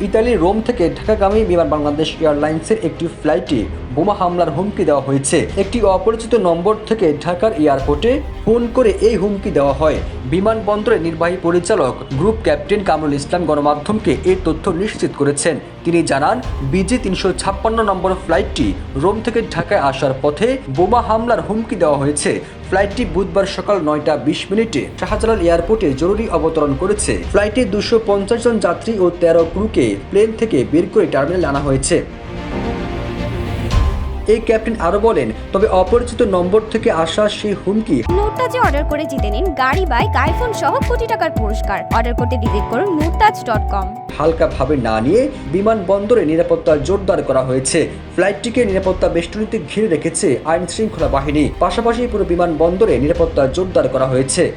ইতালির রোম থেকে ঢাকাগামী বিমান বাংলাদেশ এয়ারলাইন্সের একটি ফ্লাইটে বোমা হামলার হুমকি দেওয়া হয়েছে। একটি অপরিচিত নম্বর থেকে ঢাকার এয়ারপোর্টে ফোন করে এই হুমকি দেওয়া হয়। বিমানবন্দরের নির্বাহী পরিচালক গ্রুপ ক্যাপ্টেন কামরুল ইসলাম গণমাধ্যমকে এই তথ্য নিশ্চিত করেছেন। তিনি জানান, বিজি 356 নম্বর ফ্লাইটটি রোম থেকে ঢাকায় আসার পথে বোমা হামলার হুমকি দেওয়া হয়েছে। ফ্লাইটটি বুধবার সকাল 9টা 20 শাহজালাল এয়ারপোর্টে জরুরি অবতরণ করেছে। ফ্লাইটে 250 জন যাত্রী ও 13 ক্রুকে প্লেন থেকে বের করে টার্মিনালে আনা হয়েছে। এই ক্যাপ্টেন আরো বলেন, তবে অপরিচিত নম্বর থেকে আসা সেই হুমকি মুরতাজে অর্ডার করে জিতে নিন গাড়ি, বাইক, আইফোন সহ কোটি টাকার পুরস্কার। অর্ডার করতে ভিজিট করুন murtaj.com। হালকাভাবে না নিয়ে বিমানবন্দরে নিরাপত্তা জোরদার করা হয়েছে। ফ্লাইটটিকে নিরাপত্তা বেষ্টনীতে ঘিরে রেখেছে আইন শৃঙ্খলা বাহিনী। পাশাপাশি পুরো বিমানবন্দরে নিরাপত্তা জোরদার করা হয়েছে।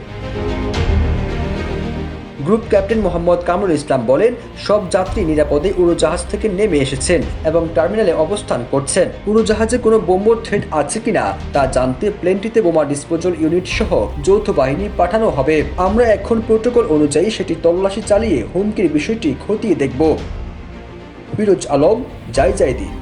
গ্রুপ ক্যাপ্টেন মোহাম্মদ কামরুল ইসলাম বলেন, সব যাত্রী নিরাপদে উড়োজাহাজ থেকে নেমে এসেছেন এবং টার্মিনালে অবস্থান করছেন। উড়োজাহাজে কোনো বোমার থ্রেট আছে কিনা তা জানতে প্লেনটিতে বোমা ডিসপোজাল ইউনিট সহ যৌথ বাহিনী পাঠানো হবে। আমরা এখন প্রোটোকল অনুযায়ী সেটি তল্লাশি চালিয়ে হুমকির বিষয়টি খতিয়ে দেখব। ফিরোজ আলম, জয় দিন।